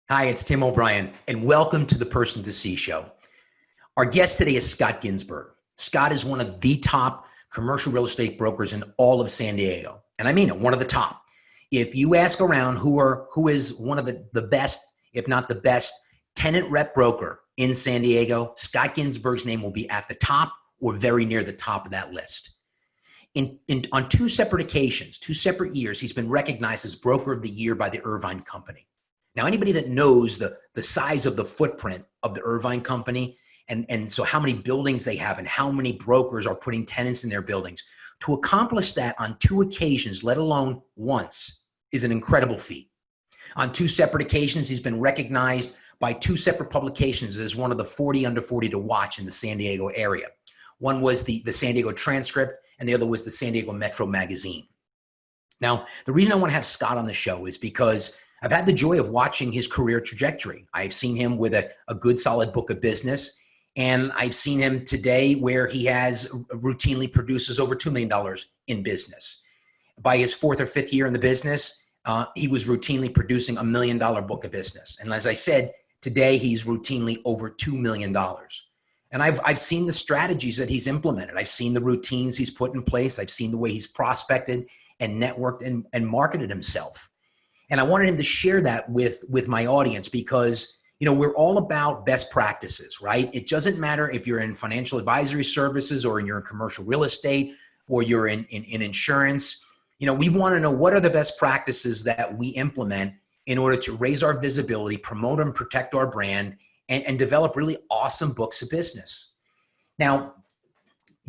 Hi, it's Tim O'Brien, and welcome to the Person to See show. Our guest today is Scot Ginsburg. Scott is one of the top commercial real estate brokers in all of San Diego. And I mean it, one of the top. If you ask around who is one of the best, if not the best, tenant rep broker in San Diego, Scot Ginsburg's name will be at the top or very near the top of that list. On two separate occasions, 2 separate years, he's been recognized as Broker of the Year by the Irvine Company. Now, anybody that knows the size of the footprint of the Irvine Company, and so how many buildings they have and how many brokers are putting tenants in their buildings, to accomplish that on 2 occasions, let alone once, is an incredible feat. On 2 separate occasions, he's been recognized by 2 separate publications as one of the 40 under 40 to watch in the San Diego area. One was the San Diego Transcript, and the other was the San Diego Metro Magazine. Now, the reason I want to have Scott on the show is because I've had the joy of watching his career trajectory. I've seen him with a good, solid book of business, and I've seen him today where he has routinely produces over $2 million in business. By his 4th or 5th year in the business, he was routinely producing $1 million book of business. And as I said, today he's routinely over $2 million. And I've seen the strategies that he's implemented. I've seen the routines he's put in place. I've seen the way he's prospected and networked and marketed himself. And I wanted him to share that with my audience because, we're all about best practices, right? It doesn't matter if you're in financial advisory services or you're in commercial real estate or you're in insurance. We want to know what are the best practices that we implement in order to raise our visibility, promote and protect our brand, and develop really awesome books of business. Now,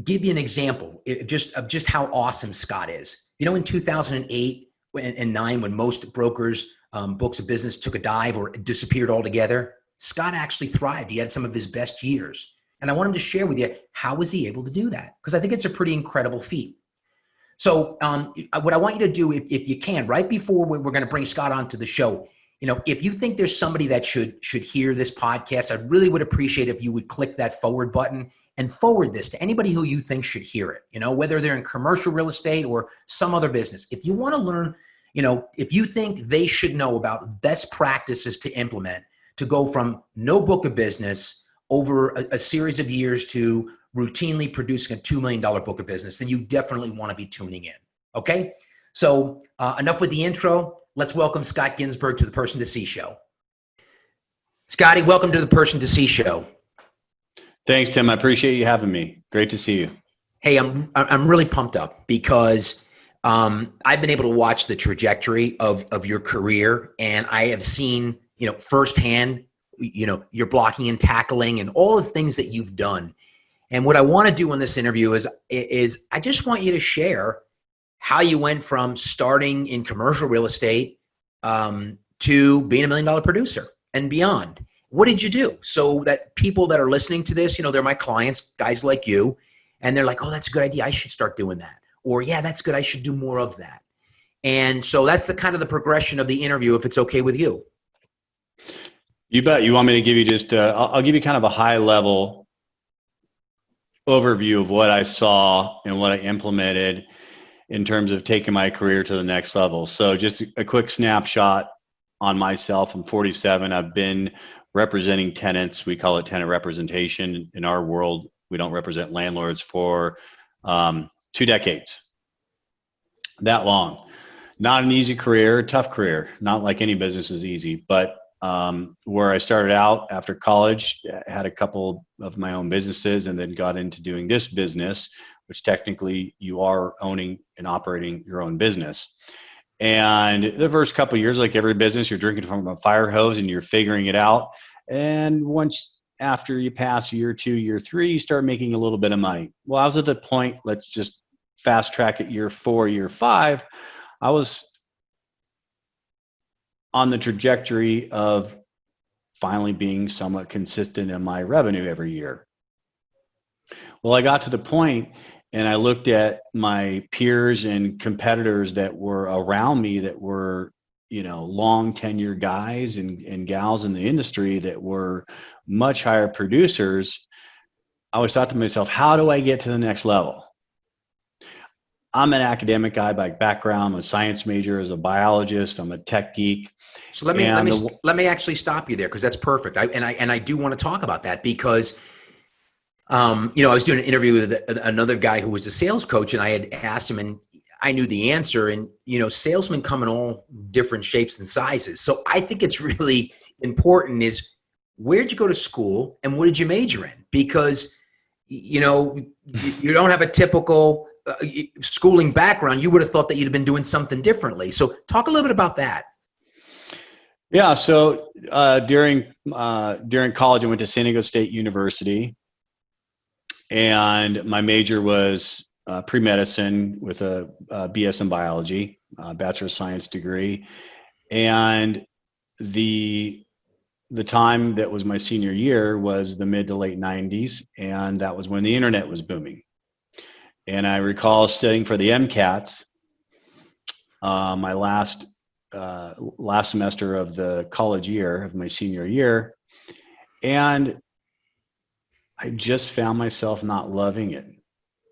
give you an example of just how awesome Scott is. In 2008 and 9, when most brokers' books of business took a dive or disappeared altogether, Scott actually thrived. He had some of his best years. And I want him to share with you, how was he able to do that? Because I think it's a pretty incredible feat. So what I want you to do, if you can, right before we're going to bring Scott onto the show, if you think there's somebody that should hear this podcast, I really would appreciate if you would click that forward button and forward this to anybody who you think should hear it, whether they're in commercial real estate or some other business. If you want to learn, if you think they should know about best practices to implement to go from no book of business over a series of years to routinely producing a $2 million book of business, then you definitely want to be tuning in. Okay. So enough with the intro. Let's welcome Scot Ginsburg to the Person to See show. Scotty, welcome to the Person to See show. Thanks, Tim. I appreciate you having me. Great to see you. Hey, I'm really pumped up because I've been able to watch the trajectory of your career, and I have seen, firsthand, your blocking and tackling and all the things that you've done. And what I want to do in this interview is I just want you to share how you went from starting in commercial real estate to being $1 million producer and beyond. What did you do so that people that are listening to this, they're my clients, guys like you, and they're like, oh, that's a good idea. I should start doing that. Or, yeah, that's good. I should do more of that. And so that's the kind of the progression of the interview, if it's okay with you. You bet. You want me to give you just, I'll give you kind of a high level overview of what I saw and what I implemented in terms of taking my career to the next level. So just a quick snapshot on myself. I'm 47. I've been representing tenants. We call it tenant representation. In our world, we don't represent landlords for 2 decades. That long. Not an easy career, tough career. Not like any business is easy, but where I started out after college, I had a couple of my own businesses and then got into doing this business, which technically you are owning and operating your own business. And the first couple of years, like every business, you're drinking from a fire hose and you're figuring it out. And once after you pass year 2, year 3, you start making a little bit of money. Well, I was at the point, let's just fast track at year 4, year 5. I was on the trajectory of finally being somewhat consistent in my revenue every year. Well, I got to the point and I looked at my peers and competitors that were around me that were, long tenure guys and gals in the industry that were much higher producers. I always thought to myself, how do I get to the next level? I'm an academic guy by background. I'm a science major, as a biologist. I'm a tech geek. So let me actually stop you there, because that's perfect. I do want to talk about that because I was doing an interview with another guy who was a sales coach, and I had asked him, and I knew the answer. And salesmen come in all different shapes and sizes. So I think it's really important is, where'd you go to school and what did you major in? Because you don't have a typical schooling background. You would have thought that you'd have been doing something differently. So talk a little bit about that. Yeah. So during college, I went to San Diego State University, and my major was pre-medicine with a BS in biology, Bachelor of Science degree. And the time that was my senior year was the mid to late 90s, and that was when the internet was booming. And I recall studying for the MCATs my last semester of the college year of my senior year, and I just found myself not loving it.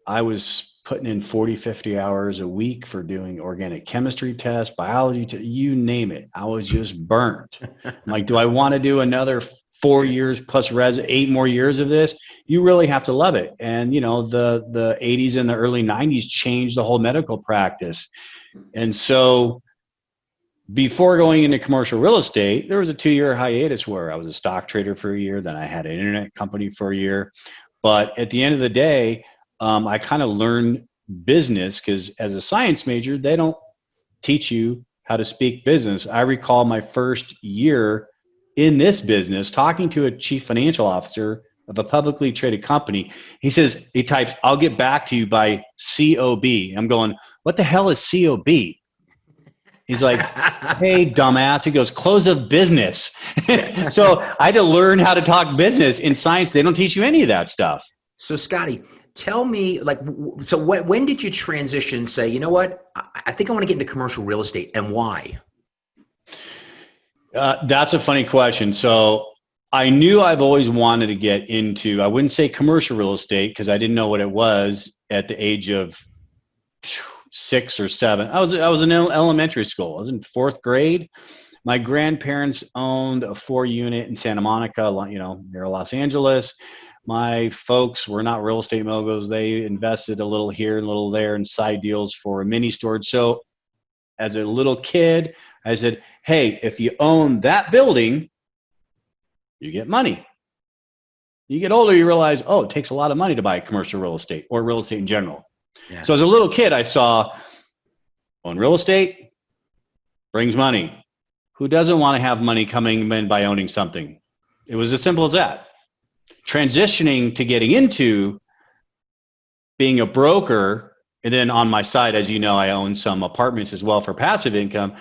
I was putting in 40, 50 hours a week for doing organic chemistry tests, biology, you name it. I was just burnt. I'm like, do I want to do another 4 years plus 8 more years of this? You really have to love it. And, the 80s and the early 90s changed the whole medical practice. And so before going into commercial real estate, there was a 2-year hiatus where I was a stock trader for a year. Then I had an internet company for a year. But at the end of the day, I kind of learned business, because as a science major, they don't teach you how to speak business. I recall my first year in this business talking to a chief financial officer of a publicly traded company. He types, "I'll get back to you by COB." I'm going, what the hell is COB? He's like, "Hey, dumbass." He goes, "Close of business." So I had to learn how to talk business. In science, they don't teach you any of that stuff. So Scotty, tell me, when did you transition and say, you know what, I think I want to get into commercial real estate, and why? That's a funny question. So I knew I've always wanted to get into, I wouldn't say commercial real estate, because I didn't know what it was at the age of 6 or 7. I was in elementary school. I was in 4th grade. My grandparents owned a 4-unit in Santa Monica, near Los Angeles. My folks were not real estate moguls. They invested a little here and a little there in side deals for a mini storage. So as a little kid, I said, hey, if you own that building, you get money. You get older, you realize, it takes a lot of money to buy commercial real estate or real estate in general. Yeah. So as a little kid, I saw, own real estate brings money. Who doesn't want to have money coming in by owning something? It was as simple as that. Transitioning to getting into being a broker, and then on my side, as you know, I own some apartments as well for passive income.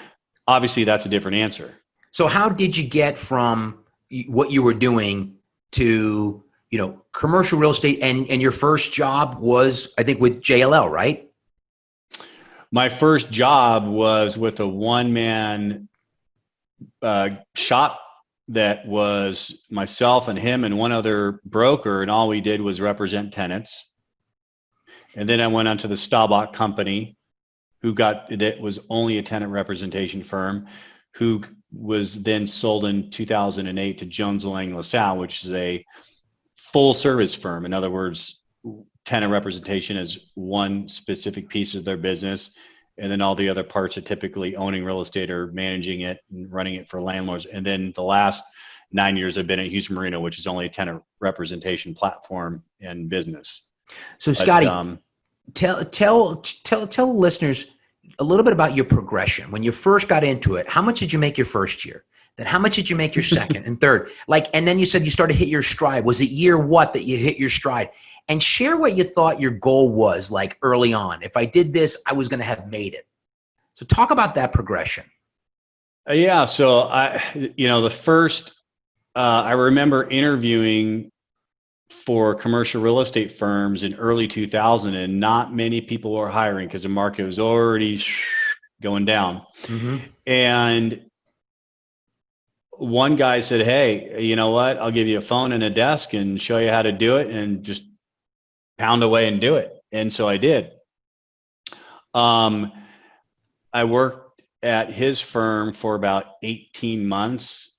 Obviously, that's a different answer. So how did you get from what you were doing to, commercial real estate, and your first job was, I think, with JLL, right? My first job was with a one-man shop that was myself and him and one other broker, and all we did was represent tenants. And then I went on to the Staubach company, that was only a tenant representation firm, who was then sold in 2008 to Jones Lang LaSalle, which is a full service firm. In other words, tenant representation is one specific piece of their business, and then all the other parts are typically owning real estate or managing it and running it for landlords. And then the last 9 years I've been at Houston Marina, which is only a tenant representation platform and business. So Scotty, tell listeners a little bit about your progression. When you first got into it, how much did you make your first year? Then how much did you make your second and third? And then you said you started to hit your stride. Was it year what that you hit your stride? And share what you thought your goal was, like early on. If I did this, I was going to have made it. So talk about that progression. Yeah. So the first, I remember interviewing for commercial real estate firms in early 2000, and not many people were hiring because the market was already going down. Mm-hmm. And one guy said, hey, you know what? I'll give you a phone and a desk and show you how to do it, and just pound away and do it. And so I did. I worked at his firm for about 18 months.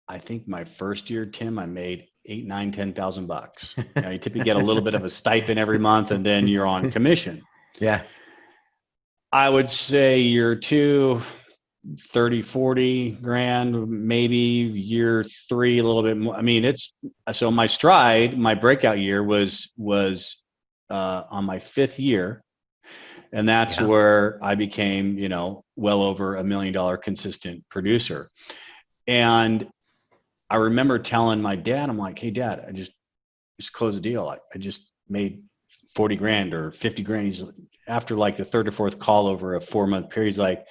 I think my first year, Tim, I made $8,000, $10,000. You typically get a little bit of a stipend every month, and then you're on commission. Yeah. I would say year two, 30, 40 grand, maybe year three, a little bit more. I mean, so my stride, my breakout year was on my fifth year. And that's where I became, well over $1 million consistent producer. And I remember telling my dad, I'm like, hey dad, I just closed the deal. I just made 40 grand or 50 grand. He's after like the third or fourth call over a 4-month period. He's like,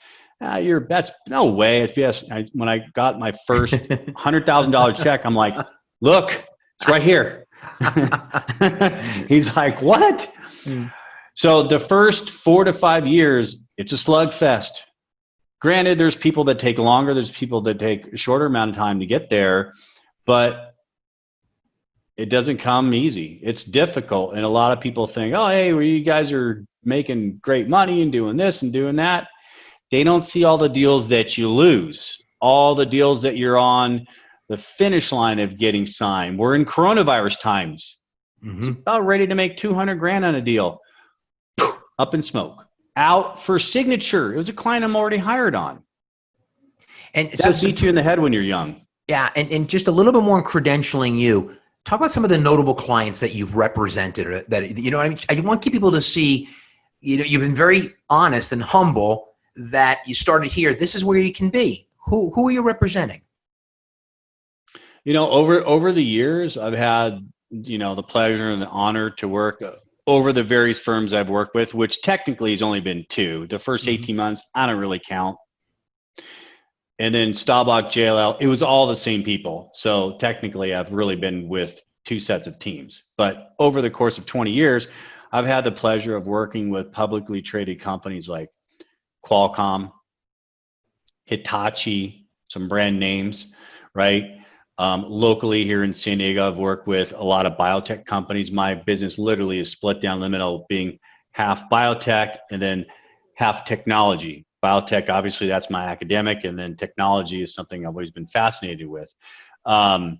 your bet's no way. It's BS. When I got my first $100,000 check, I'm like, look, it's right here. He's like, what? So the first 4 to 5 years, it's a slugfest. Granted, there's people that take longer. There's people that take a shorter amount of time to get there, but it doesn't come easy. It's difficult. And a lot of people think, oh, hey, well, you guys are making great money and doing this and doing that. They don't see all the deals that you lose, all the deals that you're on the finish line of getting signed. We're in coronavirus times. It's about ready to make 200 grand on a deal. Up in smoke. Out for signature. It was a client I'm already hired on. And that beats you in the head when you're young. Yeah, and just a little bit more on credentialing you. Talk about some of the notable clients that you've represented, or that, I mean, I want people to see, you've been very honest and humble that you started here. This is where you can be. Who are you representing? Over the years, I've had, the pleasure and the honor to work over the various firms I've worked with, which technically has only been 2. The first 18 months, I don't really count. And then Staubach, JLL, it was all the same people. So technically, I've really been with 2 sets of teams. But over the course of 20 years, I've had the pleasure of working with publicly traded companies like Qualcomm, Hitachi, some brand names, right? Locally here in San Diego, I've worked with a lot of biotech companies. My business literally is split down the middle, being half biotech and then half technology. Biotech, obviously, that's my academic, and then technology is something I've always been fascinated with. Tandem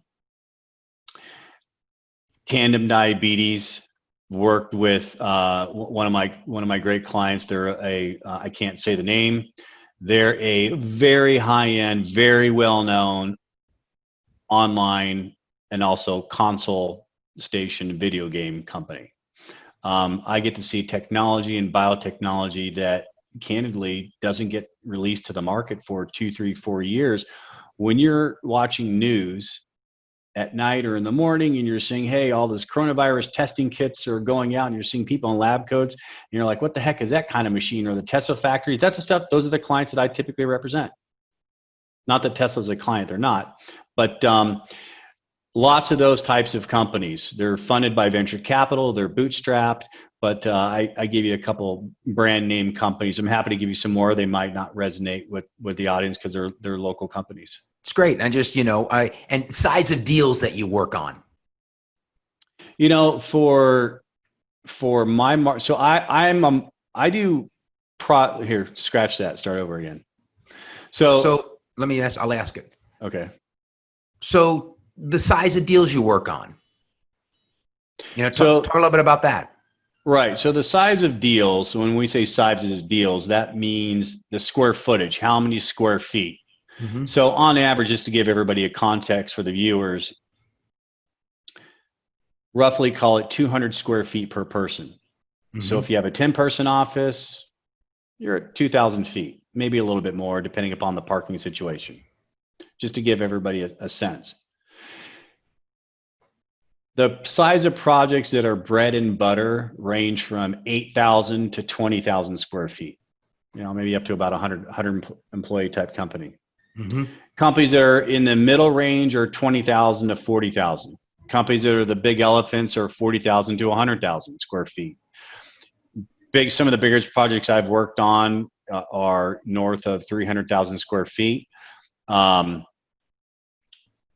Diabetes, worked with one of my great clients. They're I can't say the name. They're a very high-end, very well-known online and also console station video game company. I get to see technology and biotechnology that candidly doesn't get released to the market for 2, 3, 4 years. When you're watching news at night or in the morning and you're seeing, hey, all this coronavirus testing kits are going out, and you're seeing people in lab coats, and you're like, what the heck is that kind of machine? Or the Tesla factory? That's the stuff. Those are the clients that I typically represent. Not that Tesla's a client, they're not. But lots of those types of companies. They're funded by venture capital. They're bootstrapped. But I gave you a couple brand name companies. I'm happy to give you some more. They might not resonate with the audience because they're local companies. It's great. And just, and size of deals that you work on. For my so I do here. Scratch that. Start over again. So let me ask. I'll ask it. Okay. So the size of deals you work on. Talk a little bit about that. Right. So the size of deals, when we say size of deals, that means the square footage, how many square feet. Mm-hmm. So on average, just to give everybody a context for the viewers, roughly call it 200 square feet per person. Mm-hmm. So if you have a 10-person office, you're at 2,000 feet, maybe a little bit more depending upon the parking situation, just to give everybody a sense. The size of projects that are bread and butter range from 8,000 to 20,000 square feet, maybe up to about 100 employee type company. Mm-hmm. Companies that are in the middle range are 20,000 to 40,000. Companies that are the big elephants are 40,000 to 100,000 square feet. Some of the biggest projects I've worked on are north of 300,000 square feet.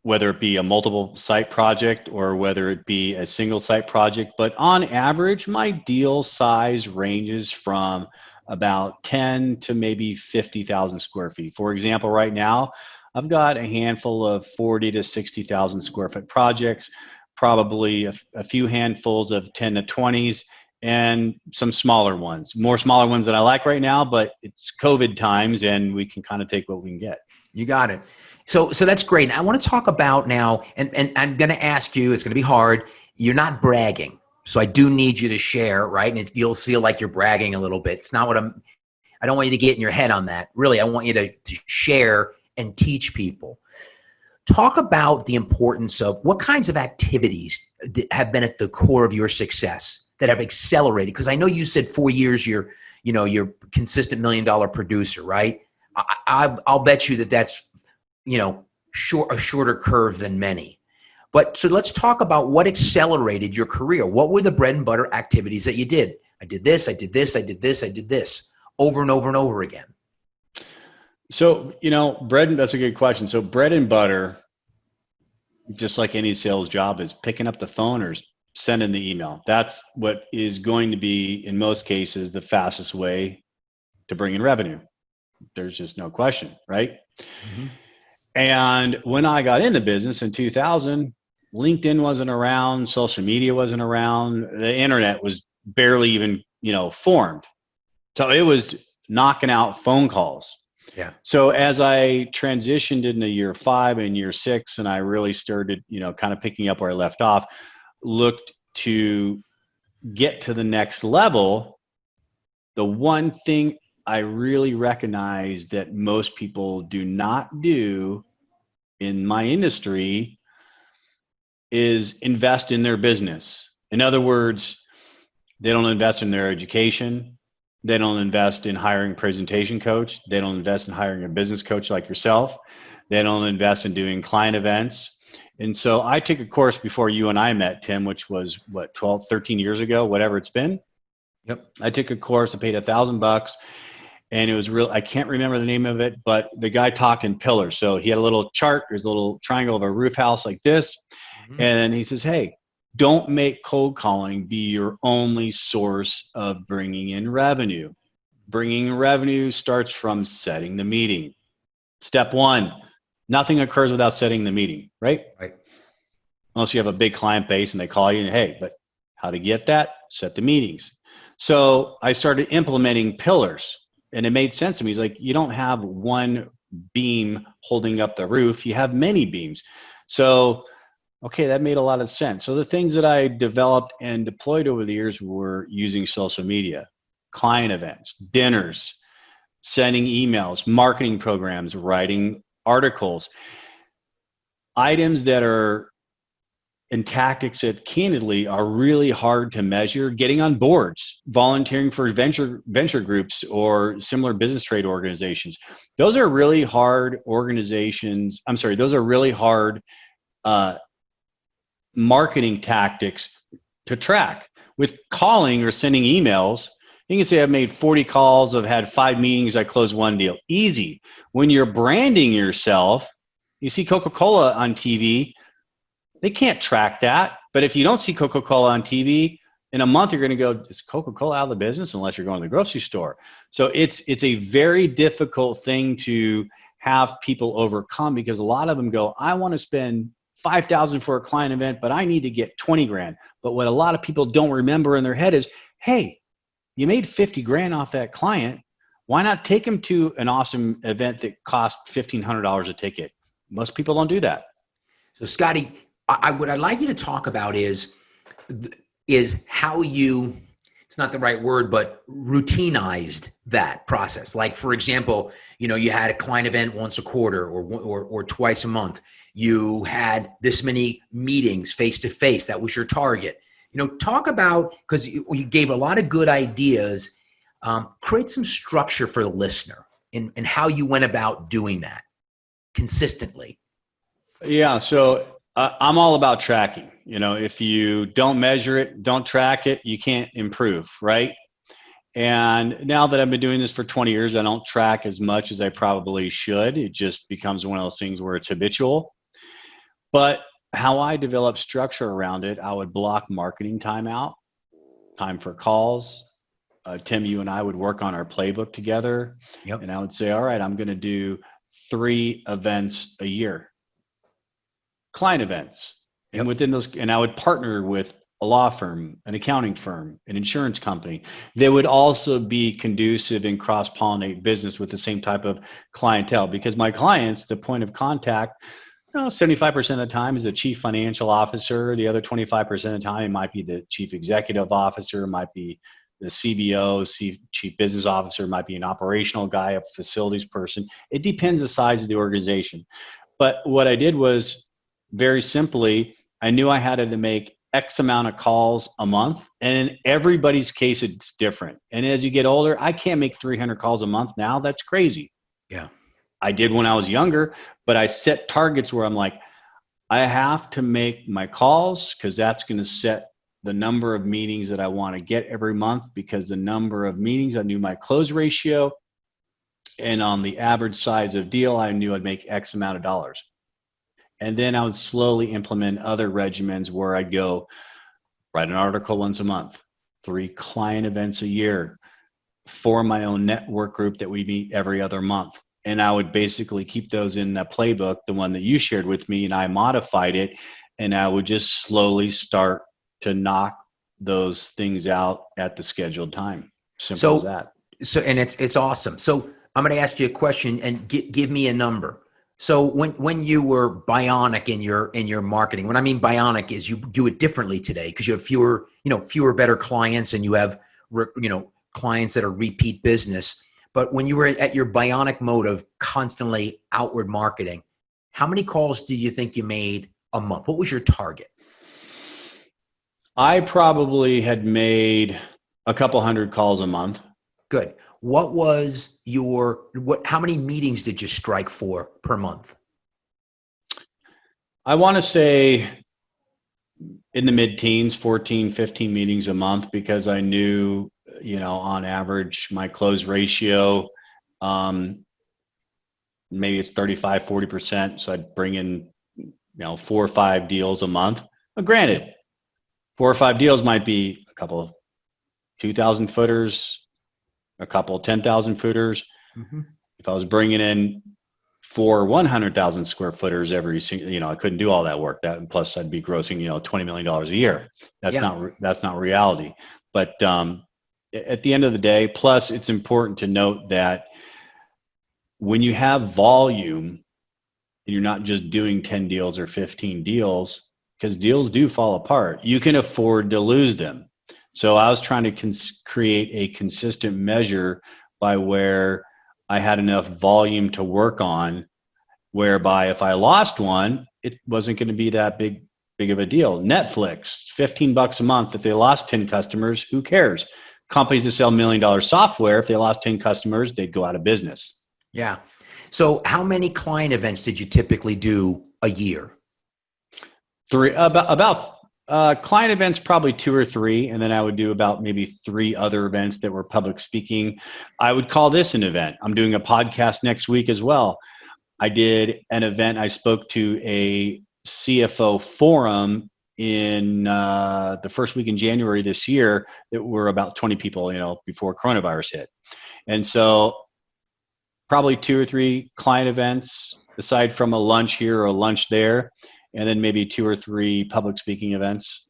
Whether it be a multiple site project or whether it be a single site project. But on average, my deal size ranges from about 10 to maybe 50,000 square feet. For example, right now, I've got a handful of 40 to 60,000 square foot projects, probably a few handfuls of 10 to 20s, and some smaller ones. More smaller ones than I like right now, but it's COVID times and we can kind of take what we can get. You got it. So that's great. I want to talk about now, and I'm going to ask you, it's going to be hard. You're not bragging. So I do need you to share, right? And you'll feel like you're bragging a little bit. It's not what I don't want you to get in your head on that. Really, I want you to share and teach people. Talk about the importance of what kinds of activities have been at the core of your success that have accelerated. Because I know you said 4 years you're consistent $1 million producer, right? I'll bet you that's a shorter curve than many. But so let's talk about what accelerated your career. What were the bread and butter activities that you did? I did this, I did this, I did this, I did this, over and over and over again. So, that's a good question. So bread and butter, just like any sales job, is picking up the phone or sending the email. That's what is going to be, in most cases, the fastest way to bring in revenue. There's just no question, right? Mm-hmm. And when I got in the business in 2000, LinkedIn wasn't around, social media wasn't around, the internet was barely even, formed. So it was knocking out phone calls. Yeah. So as I transitioned into year 5 and year 6, and I really started, kind of picking up where I left off, looked to get to the next level, the one thing I really recognize that most people do not do in my industry is invest in their business. In other words, they don't invest in their education. They don't invest in hiring a presentation coach. They don't invest in hiring a business coach like yourself. They don't invest in doing client events. And so I took a course before you and I met, Tim, which was 12, 13 years ago, whatever it's been. Yep. I took a course, I paid $1,000. And it was real. I can't remember the name of it, but the guy talked in pillars. So he had a little chart. There's a little triangle of a roof house like this. Mm-hmm. And he says, hey, don't make cold calling be your only source of bringing in revenue. Bringing in revenue starts from setting the meeting. Step 1, nothing occurs without setting the meeting, right? Right. Unless you have a big client base and they call you and, hey, but how to get that? Set the meetings. So I started implementing pillars. And it made sense to me. He's like, you don't have one beam holding up the roof. You have many beams. So, okay, that made a lot of sense. So the things that I developed and deployed over the years were using social media, client events, dinners, sending emails, marketing programs, writing articles, items that are and tactics that candidly are really hard to measure. Getting on boards, volunteering for venture groups or similar business trade organizations. Those are really hard organizations. I'm sorry, those are really hard marketing tactics to track. With calling or sending emails, you can say I've made 40 calls, I've had 5 meetings, I closed 1 deal. Easy. When you're branding yourself, you see Coca-Cola on TV, they can't track that. But if you don't see Coca-Cola on TV, in a month you're going to go, is Coca-Cola out of the business unless you're going to the grocery store? So it's a very difficult thing to have people overcome because a lot of them go, I want to spend $5,000 for a client event, but I need to get 20 grand. But what a lot of people don't remember in their head is, hey, you made 50 grand off that client. Why not take them to an awesome event that cost $1,500 a ticket? Most people don't do that. So Scotty, what I'd like you to talk about is how you, it's not the right word, but routinized that process. Like, for example, you had a client event once a quarter or twice a month. You had this many meetings face-to-face. That was your target. Talk about, because you gave a lot of good ideas, create some structure for the listener and how you went about doing that consistently. Yeah, so I'm all about tracking. If you don't measure it, don't track it, you can't improve, right? And now that I've been doing this for 20 years, I don't track as much as I probably should. It just becomes one of those things where it's habitual. But how I develop structure around it, I would block marketing time out, time for calls, Tim, you and I would work on our playbook together. Yep. And I would say, all right, I'm going to do 3 events a year, client events. And Yep. within those, and I would partner with a law firm, an accounting firm, an insurance company. They would also be conducive and cross-pollinate business with the same type of clientele, because my clients, the point of contact, 75% of the time is the chief financial officer. The other 25% of the time, it might be the chief executive officer, might be the CBO, chief business officer, might be an operational guy, a facilities person. It depends the size of the organization. But what I did was, very simply, I knew I had to make X amount of calls a month. And in everybody's case, it's different. And as you get older, I can't make 300 calls a month now. That's crazy. Yeah. I did when I was younger, but I set targets where I'm like, I have to make my calls, because that's going to set the number of meetings that I want to get every month, because the number of meetings, I knew my close ratio, and on the average size of deal, I knew I'd make X amount of dollars. And then I would slowly implement other regimens where I'd go write an article once a month, 3 client events a year, form my own network group that we meet every other month. And I would basically keep those in the playbook, the one that you shared with me, and I modified it. And I would just slowly start to knock those things out at the scheduled time. Simple as that. So, and it's awesome. So I'm going to ask you a question and give me a number. So when you were bionic in your marketing, when I mean bionic is you do it differently today because you have fewer better clients, and you have clients that are repeat business. But when you were at your bionic mode of constantly outward marketing, how many calls do you think you made a month? What was your target? I probably had made a couple hundred calls a month. Good. What was how many meetings did you strike for per month? I want to say in the mid-teens, 14, 15 meetings a month, because I knew, on average, my close ratio, maybe it's 35, 40%. So I'd bring in, 4 or 5 deals a month. But granted, 4 or 5 deals might be a couple of 2,000 footers, a couple of 10,000 footers. Mm-hmm. If I was bringing in 4 100,000 square footers every single, I couldn't do all that work. That, and plus I'd be grossing, $20 million a year. That's not reality. But at the end of the day, plus it's important to note that when you have volume and you're not just doing 10 deals or 15 deals, because deals do fall apart, you can afford to lose them. So I was trying to create a consistent measure by where I had enough volume to work on, whereby if I lost one, it wasn't going to be that big of a deal. Netflix, $15 a month. If they lost 10 customers, who cares? Companies that sell $1 million software, if they lost 10 customers, they'd go out of business. Yeah. So how many client events did you typically do a year? 3, about client events, probably 2 or 3. And then I would do about maybe 3 other events that were public speaking. I would call this an event. I'm doing a podcast next week as well. I did an event. I spoke to a CFO forum in the first week in January this year that were about 20 people, before coronavirus hit. And so probably 2 or 3 client events, aside from a lunch here or a lunch there, and then maybe 2 or 3 public speaking events.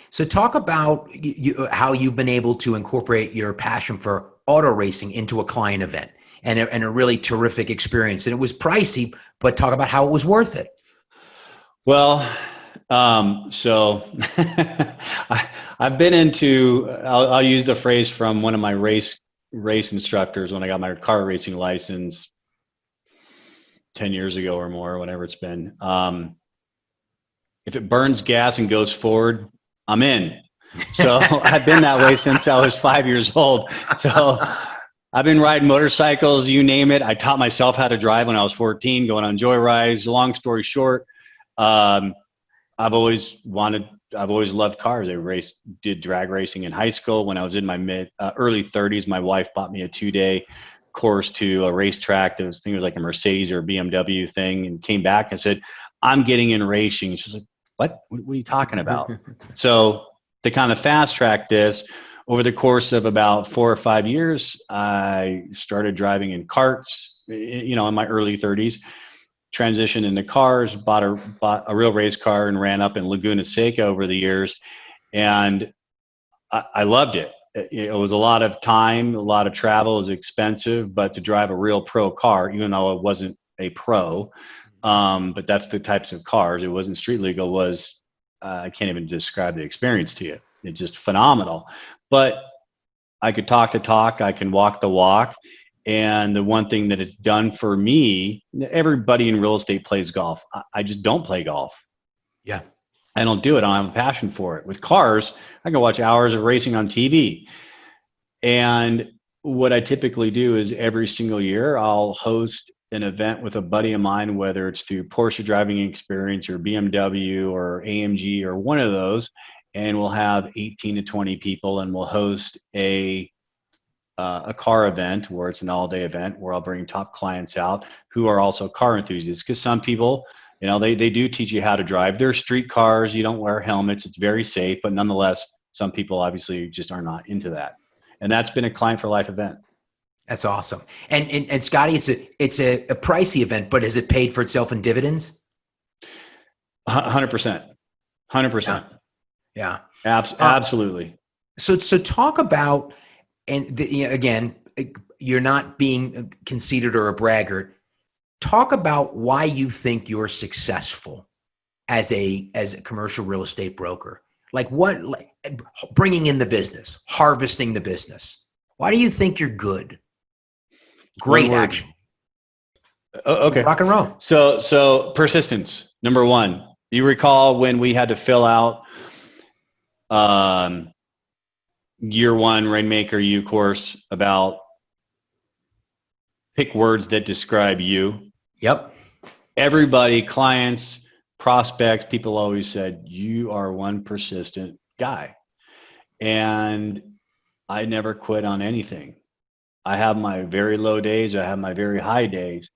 So talk about how you've been able to incorporate your passion for auto racing into a client event and a really terrific experience. And it was pricey, but talk about how it was worth it. Well, so I've been into, I'll use the phrase from one of my race instructors when I got my car racing license 10 years ago or more, whatever it's been. If it burns gas and goes forward, I'm in. So I've been that way since I was 5 years old. So I've been riding motorcycles, you name it. I taught myself how to drive when I was 14, going on joyrides. Long story short, I've always loved cars. I did drag racing in high school. When I was in my early 30s, my wife bought me a 2-day course to a racetrack. That was, I think it was like a Mercedes or a BMW thing, and came back and said, I'm getting in racing. She's like, what are you talking about? So to kind of fast track this, over the course of about 4 or 5 years, I started driving in carts, in my early 30s, transitioned into cars, bought a real race car and ran up in Laguna Seca over the years. And I loved it. It was a lot of time, a lot of travel. It was expensive, but to drive a real pro car, even though it wasn't a pro, but that's the types of cars. It wasn't street legal. I can't even describe the experience to you. It's just phenomenal. But I could talk the talk. I can walk the walk. And the one thing that it's done for me, everybody in real estate plays golf. I just don't play golf. Yeah. I don't do it. I don't have a passion for it. With cars, I can watch hours of racing on TV. And what I typically do is every single year, I'll host an event with a buddy of mine, whether it's through Porsche Driving Experience or BMW or AMG or one of those. And we'll have 18 to 20 people, and we'll host a car event where it's an all-day event where I'll bring top clients out who are also car enthusiasts. Because some people, they do teach you how to drive. They're street cars. You don't wear helmets. It's very safe. But nonetheless, some people obviously just are not into that. And that's been a client for life event. That's awesome. And Scotty, it's a pricey event, but has it paid for itself in dividends? 100%. 100%. Yeah. Absolutely. So talk about, and again, you're not being conceited or a braggart. Talk about why you think you're successful as a commercial real estate broker. Bringing in the business, harvesting the business. Why do you think you're good? Great action. Okay. Rock and roll. So persistence, number one. You recall when we had to fill out year one Rainmaker U course about pick words that describe you. Yep. Everybody, clients, prospects, people always said, you are one persistent guy. And I never quit on anything. I have my very low days. I have my very high days.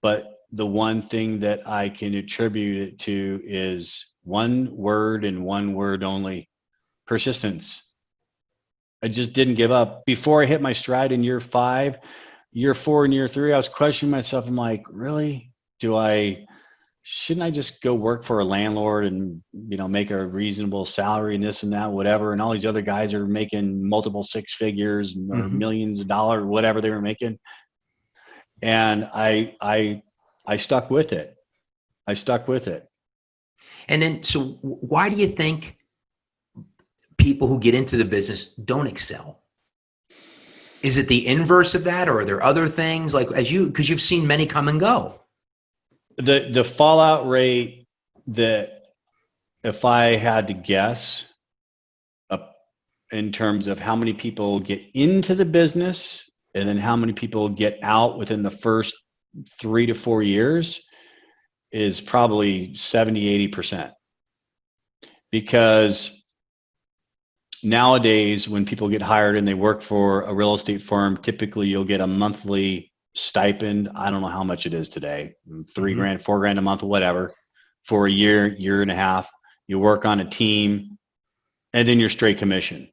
But the one thing that I can attribute it to is one word and one word only: persistence. I just didn't give up. Before I hit my stride in year 5, year 4, and year 3, I was questioning myself. I'm like, really? Shouldn't I just go work for a landlord and, make a reasonable salary and this and that, whatever? And all these other guys are making multiple 6 figures or millions of dollars, whatever they were making. And I stuck with it. And then, so why do you think people who get into the business don't excel? Is it the inverse of that, or are there other things because you've seen many come and go? The fallout rate, that if I had to guess, in terms of how many people get into the business and then how many people get out within the first 3 to 4 years, is probably 70-80%. Because nowadays, when people get hired and they work for a real estate firm, typically you'll get a monthly stipend. I don't know how much it is today, $3,000, $4,000 a month, whatever, for a year and a half. You work on a team, and then you're straight commission.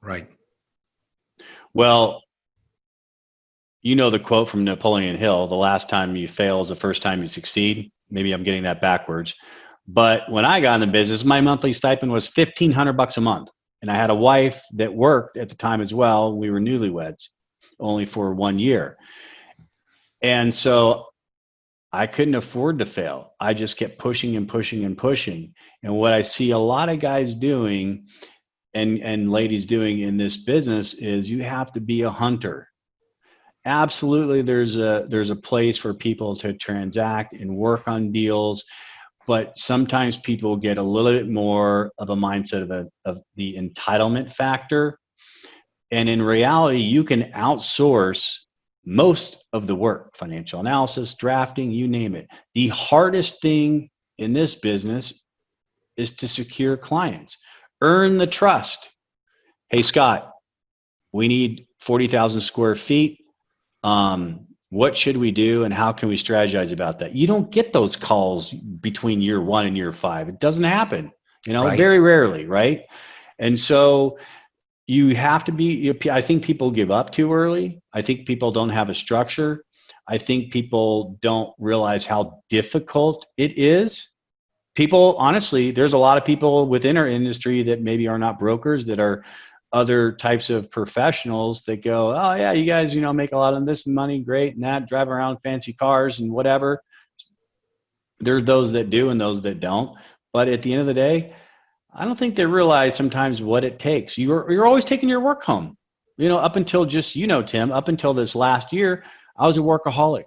Right. Well, the quote from Napoleon Hill: the last time you fail is the first time you succeed. Maybe I'm getting that backwards. But when I got in the business, my monthly stipend was $1,500 a month. And I had a wife that worked at the time as well. We were newlyweds, only for 1 year. And so I couldn't afford to fail. I just kept pushing and pushing and pushing. And what I see a lot of guys doing and ladies doing in this business is you have to be a hunter. Absolutely, there's a place for people to transact and work on deals, but sometimes people get a little bit more of a mindset of the entitlement factor. And in reality, you can outsource most of the work: financial analysis, drafting, you name it. The hardest thing in this business is to secure clients, earn the trust. Hey, Scott, we need 40,000 square feet. What should we do, and how can we strategize about that? You don't get those calls between year 1 and year 5. It doesn't happen, Right. Very rarely, right? And so you have to be, I think people give up too early. I think people don't have a structure. I think people don't realize how difficult it is. People, honestly, there's a lot of people within our industry that maybe are not brokers, that are other types of professionals that go, oh yeah, you guys, make a lot of this money, great, and that, drive around fancy cars and whatever. There are those that do and those that don't. But at the end of the day, I don't think they realize sometimes what it takes. You're always taking your work home. Up until just, Tim, up until this last year, I was a workaholic.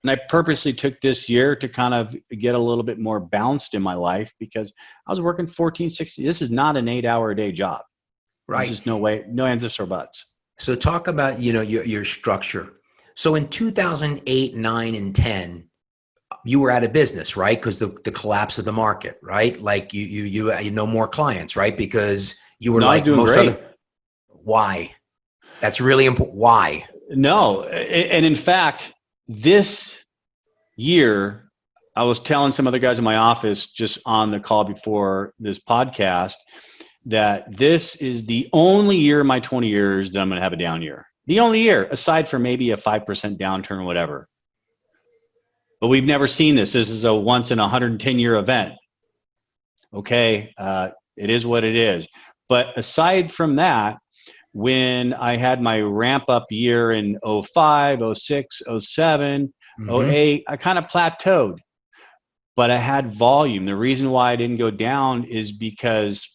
And I purposely took this year to kind of get a little bit more balanced in my life, because I was working 14, 16. This is not an 8-hour a day job. Right. There's just no way, no ands, ifs, or buts. So talk about, your structure. So in 2008, 9, and 10, you were out of business, right? Because the collapse of the market, right? Like you had no more clients, right? Because you were like most great. other. Why? That's really important. Why? No. And in fact, this year, I was telling some other guys in my office just on the call before this podcast that this is the only year in my 20 years that I'm going to have a down year. The only year, aside from maybe a 5% downturn or whatever. But we've never seen this. This is a once in 110-year event. Okay, it is what it is. But aside from that, when I had my ramp up year in 05, 06, 07, 08, I kind of plateaued. But I had volume. The reason why I didn't go down is because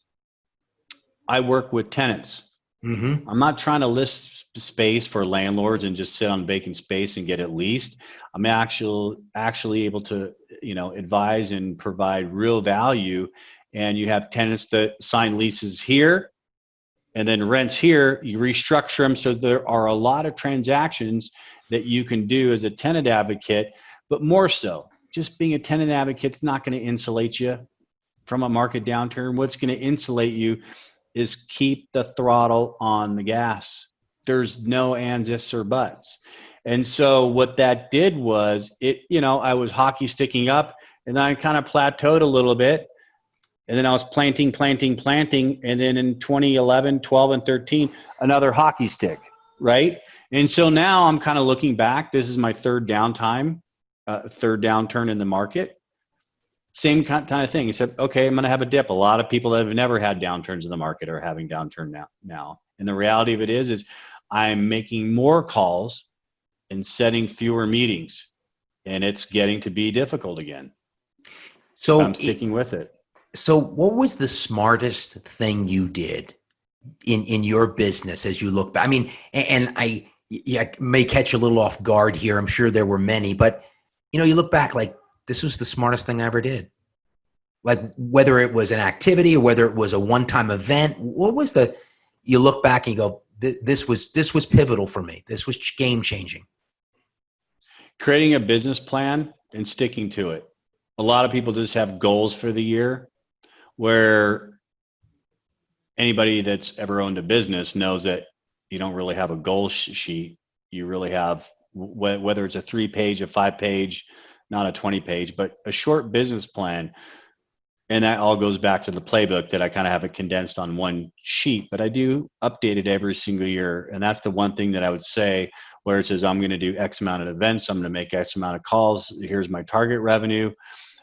I work with tenants. I'm not trying to list space for landlords and just sit on vacant space and get it leased. I'm actually able to, advise and provide real value. And you have tenants that sign leases here and then rents here. You restructure them. So there are a lot of transactions that you can do as a tenant advocate, but more so, just being a tenant advocate is not going to insulate you from a market downturn. What's going to insulate you is keep the throttle on the gas. There's no ands, ifs, or buts. And so what that did was I was hockey sticking up, and then I kind of plateaued a little bit. And then I was planting. And then in 2011, 12, and 13, another hockey stick, right? And so now I'm kind of looking back. This is my third downturn in the market. Same kind of thing. He said, okay, I'm going to have a dip. A lot of people that have never had downturns in the market are having downturn now. And the reality of it is I'm making more calls and setting fewer meetings, and it's getting to be difficult again. So I'm sticking with it. So what was the smartest thing you did in your business as you look back? I mean, and I may catch a little off guard here. I'm sure there were many, but you look back like, this was the smartest thing I ever did. Like whether it was an activity or whether it was a one-time event, you look back and you go, this was pivotal for me. This was game changing. Creating a business plan and sticking to it. A lot of people just have goals for the year, where anybody that's ever owned a business knows that you don't really have a goal sheet. You really have, whether it's a 3-page, a 5-page, not a 20-page, but a short business plan. And that all goes back to the playbook that I kind of have it condensed on one sheet, but I do update it every single year. And that's the one thing that I would say, where it says, I'm going to do X amount of events. I'm going to make X amount of calls. Here's my target revenue.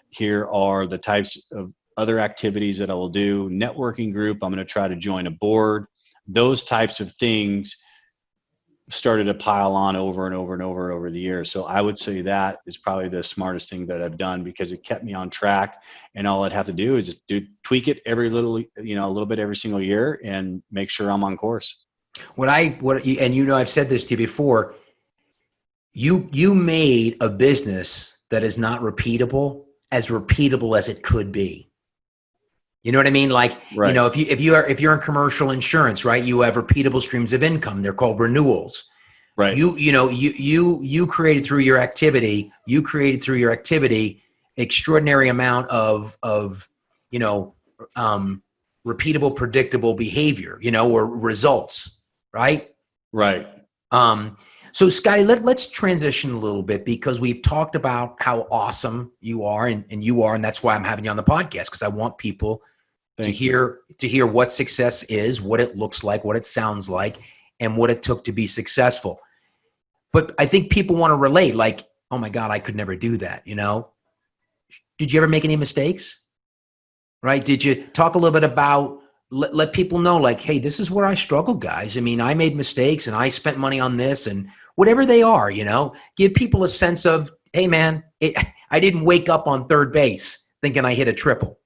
Here are the types of other activities that I will do. Networking group, I'm going to try to join a board. Those types of things started to pile on over and over the years. So I would say that is probably the smartest thing that I've done, because it kept me on track, and all I'd have to do is just tweak it a little bit every single year and make sure I'm on course. I've said this to you before, you made a business that is not repeatable as it could be. You know what I mean? Like, right. If you're in commercial insurance, right, you have repeatable streams of income. They're called renewals. Right. You created through your activity, extraordinary amount of repeatable, predictable behavior, or results. Right. Right. So Scotty, let's transition a little bit, because we've talked about how awesome you are and that's why I'm having you on the podcast, because I want people Thank you. To hear what success is, what it looks like, what it sounds like, and what it took to be successful. But I think people want to relate, like, oh my God, I could never do that. Did you ever make any mistakes? Right? Did you talk a little bit about, let people know, like, hey, this is where I struggled, guys. I mean, I made mistakes and I spent money on this, and whatever they are, give people a sense of, hey man, I didn't wake up on third base thinking I hit a triple,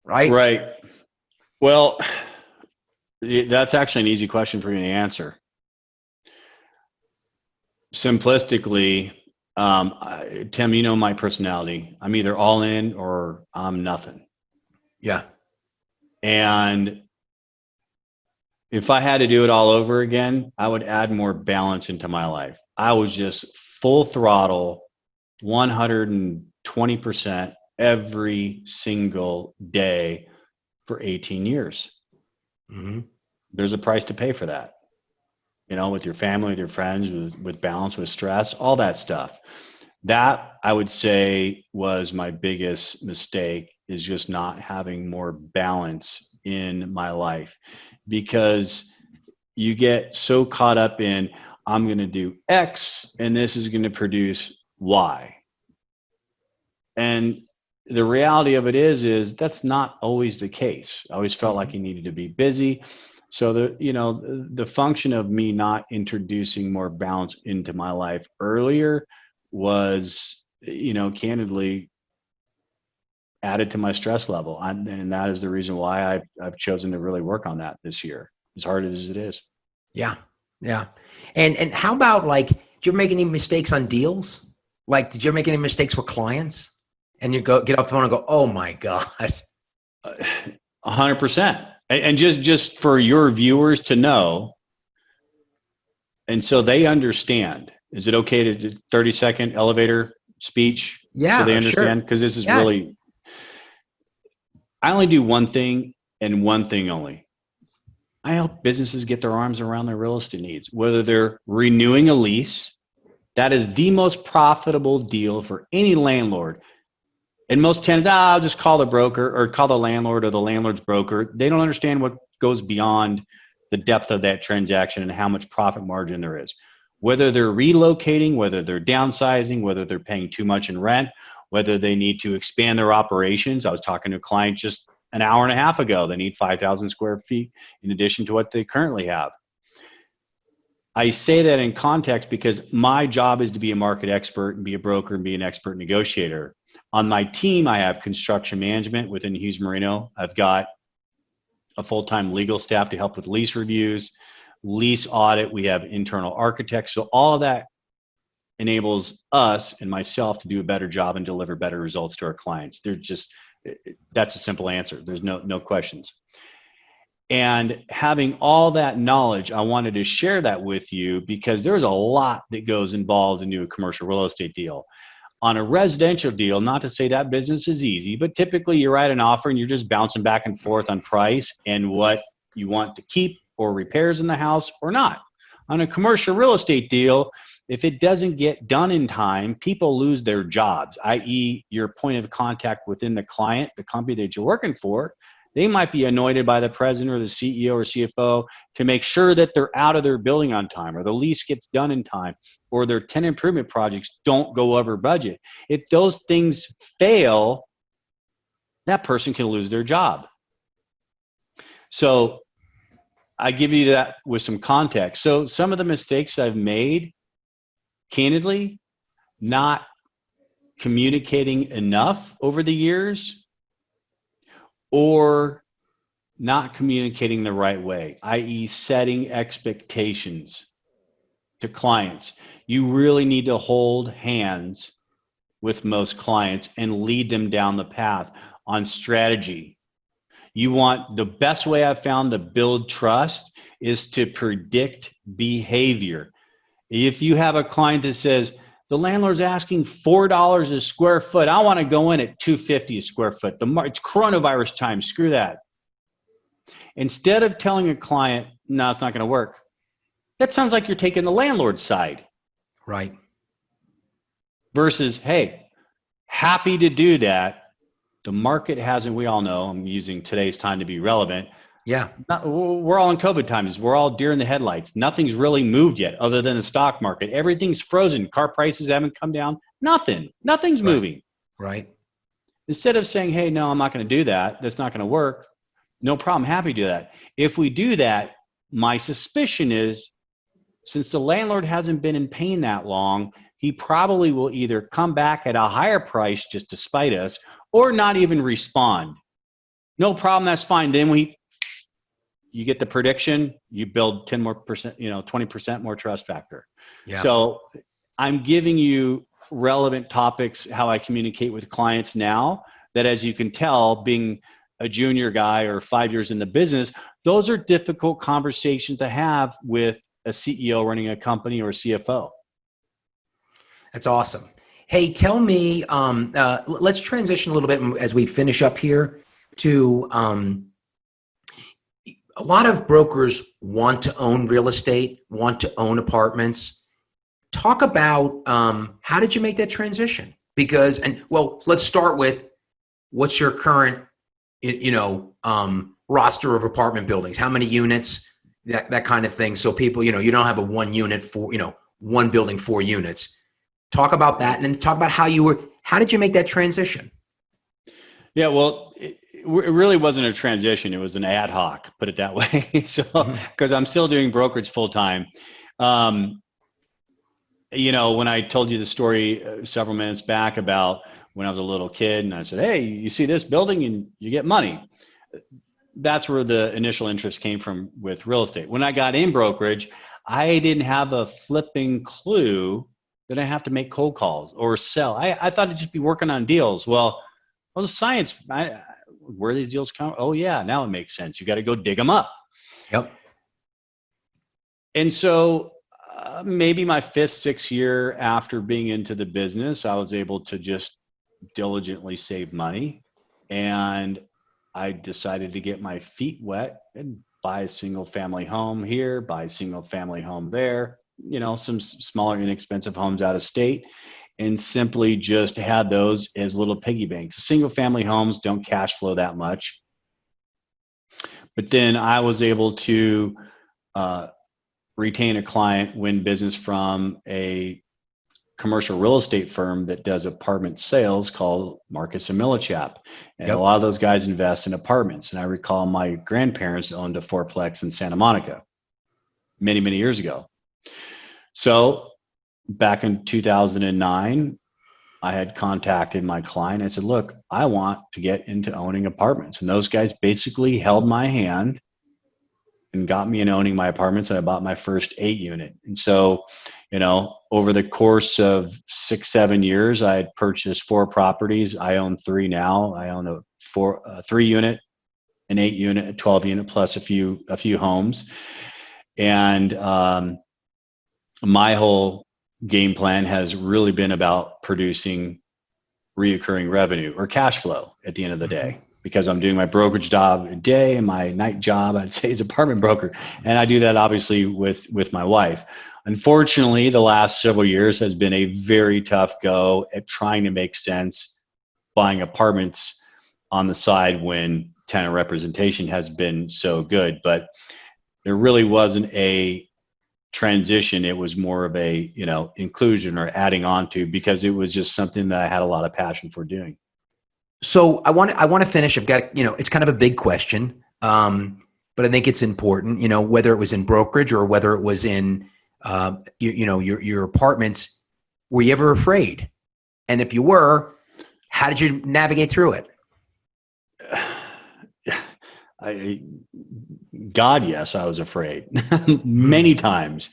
right? Right. Well, that's actually an easy question for you to answer. Simplistically, Tim, you know my personality. I'm either all in or I'm nothing. Yeah. And if I had to do it all over again, I would add more balance into my life. I was just full throttle, 120% every single day for 18 years. Mm-hmm. There's a price to pay for that. With your family, with your friends, with balance, with stress, all that stuff. That, I would say, was my biggest mistake, is just not having more balance in my life, because you get so caught up in, I'm going to do X and this is going to produce Y. And the reality of it is that's not always the case. I always felt like you needed to be busy. So the function of me not introducing more balance into my life earlier was, candidly added to my stress level. And that is the reason why I've chosen to really work on that this year, as hard as it is. Yeah. Yeah. And how about, like, did you ever make any mistakes on deals? Like, did you ever make any mistakes with clients? And you get off the phone and go, oh my God. 100%. And just for your viewers to know, and so they understand, is it okay to do 30-second elevator speech? Yeah, so they sure. understand? Because this is Yeah. really, I only do one thing and one thing only. I help businesses get their arms around their real estate needs, whether they're renewing a lease. That is the most profitable deal for any landlord. And most tenants, I'll just call the broker or call the landlord or the landlord's broker. They don't understand what goes beyond the depth of that transaction and how much profit margin there is. Whether they're relocating, whether they're downsizing, whether they're paying too much in rent, whether they need to expand their operations. I was talking to a client just an hour and a half ago. They need 5,000 square feet in addition to what they currently have. I say that in context because my job is to be a market expert and be a broker and be an expert negotiator. On my team, I have construction management within Hughes Marino. I've got a full-time legal staff to help with lease reviews, lease audit. We have internal architects. So all of that enables us and myself to do a better job and deliver better results to our clients. That's a simple answer. There's no questions. And having all that knowledge, I wanted to share that with you because there's a lot that goes involved into a commercial real estate deal. On a residential deal, not to say that business is easy, but typically you're at an offer and you're just bouncing back and forth on price and what you want to keep or repairs in the house or not. On a commercial real estate deal, if it doesn't get done in time, people lose their jobs, i.e. your point of contact within the client, the company that you're working for. They might be anointed by the president or the CEO or CFO to make sure that they're out of their building on time, or the lease gets done in time, or their tenant improvement projects don't go over budget. If those things fail, that person can lose their job. So I give you that with some context. So some of the mistakes I've made, candidly, not communicating enough over the years, or not communicating the right way, i.e. setting expectations to clients. You really need to hold hands with most clients and lead them down the path on strategy. You want, the best way I've found to build trust is to predict behavior. If you have a client that says, the landlord's asking $4 a square foot, I want to go in at $250 a square foot. It's coronavirus time, screw that. Instead of telling a client, no, it's not going to work, that sounds like you're taking the landlord's side. Right. Versus, hey, happy to do that. The market hasn't, we all know, I'm using today's time to be relevant. Yeah. We're all in COVID times. We're all deer in the headlights. Nothing's really moved yet other than the stock market. Everything's frozen. Car prices haven't come down. Nothing's Right. moving. Right. Instead of saying, hey, no, I'm not going to do that. That's not going to work. No problem. Happy to do that. If we do that, my suspicion is since the landlord hasn't been in pain that long, he probably will either come back at a higher price just to spite us or not even respond. No problem. That's fine. Then you get the prediction, you build 10 more percent, 20% more trust factor. Yeah. So I'm giving you relevant topics, how I communicate with clients now that, as you can tell, being a junior guy or 5 years in the business, those are difficult conversations to have with a CEO running a company or a CFO. That's awesome. Hey, tell me, let's transition a little bit as we finish up here to a lot of brokers want to own real estate, want to own apartments. Talk about how did you make that transition? Because, let's start with what's your current, roster of apartment buildings? How many units? That kind of thing. So people, you don't have a one unit for, one building, 4 units. Talk about that, and then talk about how did you make that transition? Yeah, well, it really wasn't a transition. It was an ad hoc, put it that way. So, because I'm still doing brokerage full time. When I told you the story several minutes back about when I was a little kid and I said, hey, you see this building and you get money. That's where the initial interest came from with real estate. When I got in brokerage, I didn't have a flipping clue that I have to make cold calls or sell. I thought I'd just be working on deals. Well, the science, where these deals come. Oh yeah, now it makes sense. You got to go dig them up. Yep. And so maybe my 5th, 6th year after being into the business, I was able to just diligently save money. And I decided to get my feet wet and buy a single family home here, buy a single family home there, some smaller, inexpensive homes out of state, and simply just had those as little piggy banks. Single family homes don't cash flow that much. But then I was able to retain a client, win business from a commercial real estate firm that does apartment sales called Marcus and Millichap. And Yep. A lot of those guys invest in apartments. And I recall my grandparents owned a 4-plex in Santa Monica many, many years ago. So back in 2009, I had contacted my client. I said, look, I want to get into owning apartments. And those guys basically held my hand and got me in owning my apartments. And I bought my first 8 unit. And so, over the course of 6, 7 years, I had purchased 4 properties. I own 3 now. I own a 3 unit, an 8 unit, a 12 unit, plus a few homes. And my whole game plan has really been about producing reoccurring revenue or cash flow at the end of the day, because I'm doing my brokerage job a day and my night job, I'd say, is apartment broker. And I do that obviously with my wife. Unfortunately, the last several years has been a very tough go at trying to make sense buying apartments on the side when tenant representation has been so good. But there really wasn't a transition. It was more of a inclusion or adding on to, because it was just something that I had a lot of passion for doing. So I want to finish. I've got, it's kind of a big question, but I think it's important, whether it was in brokerage or whether it was in your apartments. Were you ever afraid? And if you were, how did you navigate through it? God, yes, I was afraid many times.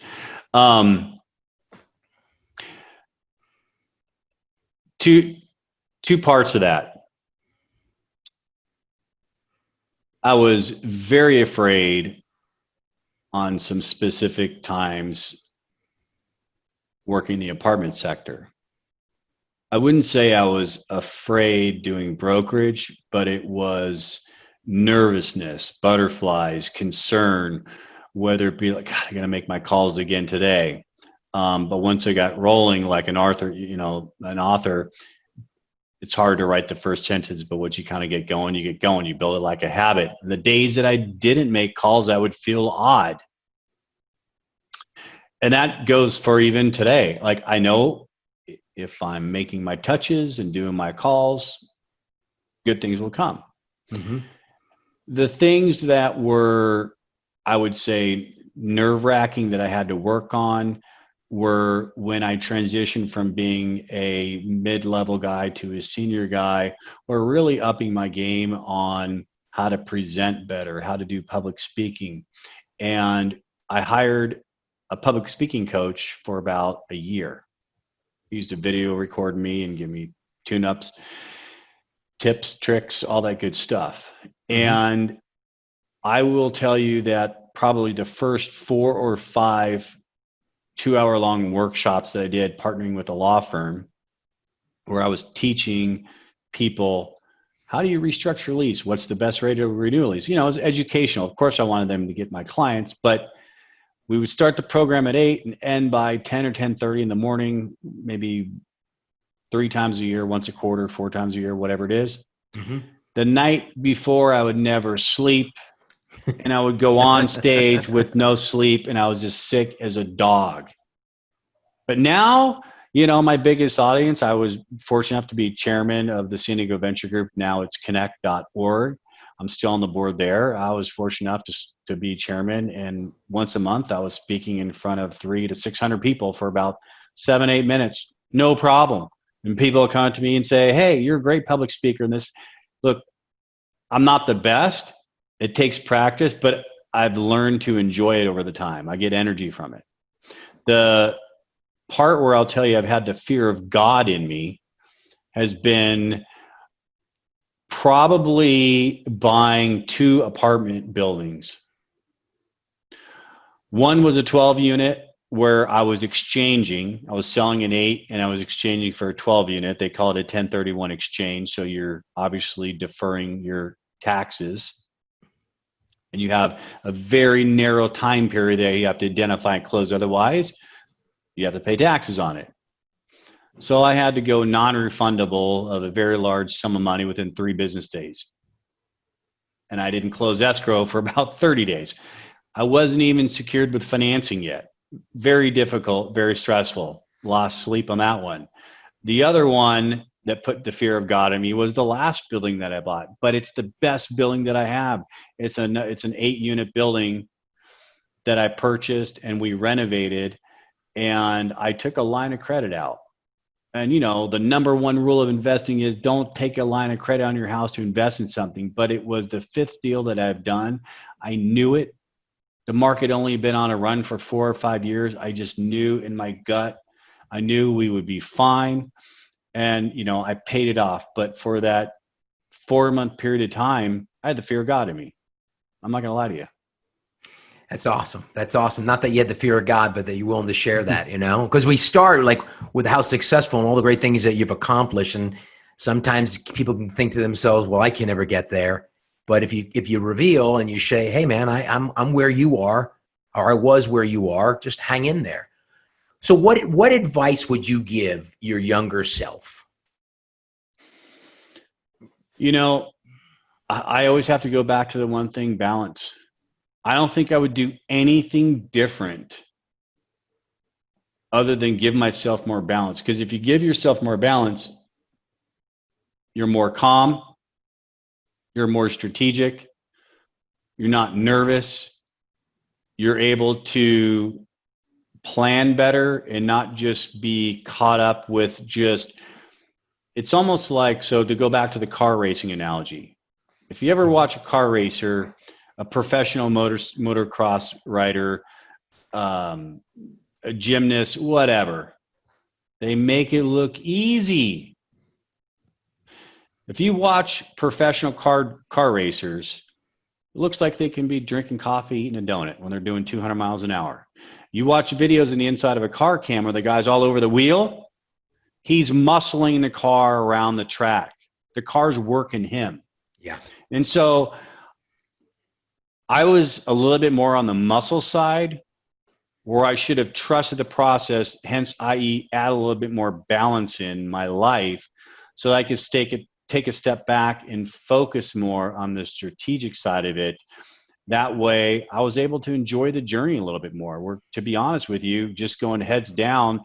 Two parts of that. I was very afraid on some specific times working the apartment sector. I wouldn't say I was afraid doing brokerage, but it was nervousness, butterflies, concern, whether it be like, God, I'm going to make my calls again today. But once I got rolling like an author, it's hard to write the first sentence, but once you kind of get going, you get going. You build it like a habit. And the days that I didn't make calls, I would feel odd. And that goes for even today. Like, I know if I'm making my touches and doing my calls, good things will come. Mm-hmm. The things that were, I would say, nerve-wracking that I had to work on were when I transitioned from being a mid-level guy to a senior guy, or really upping my game on how to present better, how to do public speaking. And I hired a public speaking coach for about a year. He used to video record me and give me tune-ups, tips, tricks, all that good stuff. Mm-hmm. And I will tell you that probably the first 4 or 5 2-hour-long workshops that I did partnering with a law firm, where I was teaching people, how do you restructure a lease? What's the best way to renew a lease? You know, it's educational. Of course, I wanted them to get my clients, but we would start the program at 8 and end by 10 or 10:30 in the morning, maybe 3 times a year, once a quarter, 4 times a year, whatever it is. Mm-hmm. The night before, I would never sleep. And I would go on stage with no sleep, and I was just sick as a dog. But now, you know, my biggest audience, I was fortunate enough to be chairman of the San Diego Venture Group. Now it's connect.org. I'm still on the board there. I was fortunate enough to be chairman, and once a month I was speaking in front of 300 to 600 people for about 7-8 minutes. No problem. And people will come up to me and say, hey, you're a great public speaker. And this, look, I'm not the best. It takes practice, but I've learned to enjoy it over the time. I get energy from it. The part where I'll tell you I've had the fear of God in me has been probably buying 2 apartment buildings. One was a 12 unit where I was exchanging. I was selling an 8 and I was exchanging for a 12 unit. They call it a 1031 exchange. So you're obviously deferring your taxes. And you have a very narrow time period that you have to identify and close. Otherwise, you have to pay taxes on it. So I had to go non-refundable of a very large sum of money within 3 business days. And I didn't close escrow for about 30 days. I wasn't even secured with financing yet. Very difficult, very stressful. Lost sleep on that one. The other one that put the fear of God in me was the last building that I bought, but it's the best building that I have. It's an 8-unit building that I purchased and we renovated, and I took a line of credit out. And you know, the number one rule of investing is don't take a line of credit on your house to invest in something. But it was the 5th deal that I've done. I knew it. The market only been on a run for 4 or 5 years. I just knew in my gut, I knew we would be fine. And, you know, I paid it off. But for that 4-month period of time, I had the fear of God in me. I'm not going to lie to you. That's awesome. That's awesome. Not that you had the fear of God, but that you're willing to share that, you know, because we start like with how successful and all the great things that you've accomplished. And sometimes people can think to themselves, well, I can never get there. But if you reveal and you say, hey man, I'm where you are, or I was where you are, just hang in there. So what advice would you give your younger self? You know, I always have to go back to the one thing, balance. I don't think I would do anything different other than give myself more balance. Because if you give yourself more balance, you're more calm, you're more strategic, you're not nervous, you're able to plan better and not just be caught up with just, it's almost like, so to go back to the car racing analogy, if you ever watch a car racer, a professional motocross rider, a gymnast, whatever, they make it look easy. If you watch professional car racers, it looks like they can be drinking coffee, eating a donut when they're doing 200 miles an hour. You watch videos in the inside of a car cam where the guy's all over the wheel. He's muscling the car around the track. The car's working him. Yeah. And so I was a little bit more on the muscle side, where I should have trusted the process, hence, i.e., add a little bit more balance in my life so I could take a step back and focus more on the strategic side of it. That way I was able to enjoy the journey a little bit more. To be honest with you, just going heads down,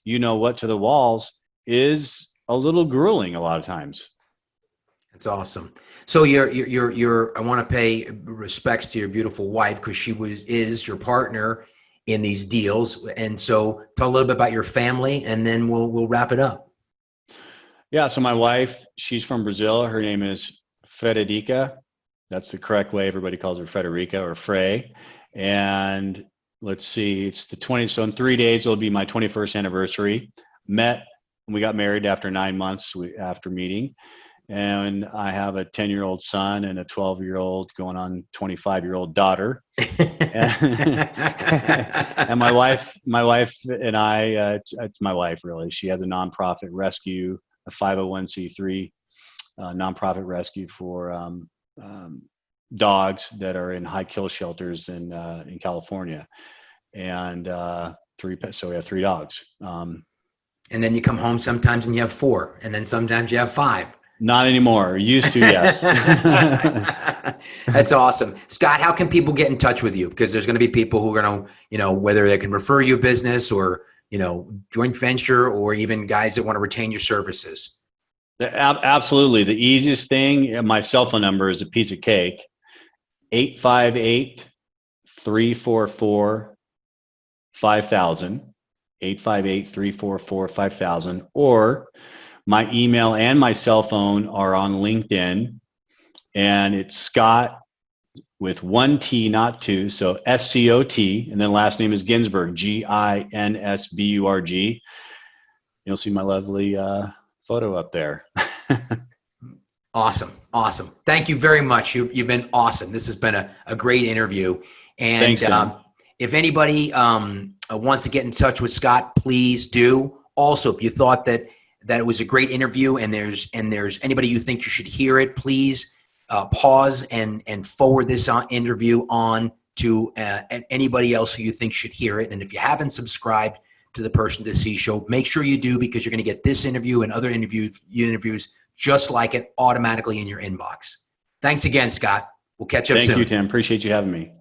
to the walls is a little grueling a lot of times. That's awesome. So I want to pay respects to your beautiful wife, because is your partner in these deals. And so tell a little bit about your family, and then we'll wrap it up. Yeah. So my wife, she's from Brazil. Her name is Frederica. That's the correct way. Everybody calls her Frederica or Frey. And let's see, it's the 20th. So in 3 days, it'll be my 21st anniversary. We got married after 9 months after meeting. And I have a 10-year-old son and a 12-year-old going on 25-year-old daughter. And my wife and I, it's my wife really. She has a nonprofit rescue, a 501c3 nonprofit rescue for dogs that are in high kill shelters in California, and so we have 3 dogs. And then you come home sometimes and you have 4, and then sometimes you have 5. Not anymore. Used to, yes. That's awesome. Scott, how can people get in touch with you? Because there's going to be people who are going to, whether they can refer you business or, joint venture, or even guys that want to retain your services. Absolutely. The easiest thing, my cell phone number is a piece of cake, 858-344-5000, 858-344-5000, or my email and my cell phone are on LinkedIn, and it's Scott with 1 T, not 2. So Scot, and then last name is Ginsburg, Ginsburg. You'll see my lovely photo up there. Awesome. Thank you very much. You've been awesome. This has been a great interview. And thanks, if anybody wants to get in touch with Scott, please do. Also, if you thought that it was a great interview, and there's anybody you think you should hear it, please pause and forward this interview on to anybody else who you think should hear it. And if you haven't subscribed to the Person to See show, make sure you do, because you're going to get this interview and other interviews just like it automatically in your inbox. Thanks again, Scott. We'll catch up soon. Thank you, Tim. Appreciate you having me.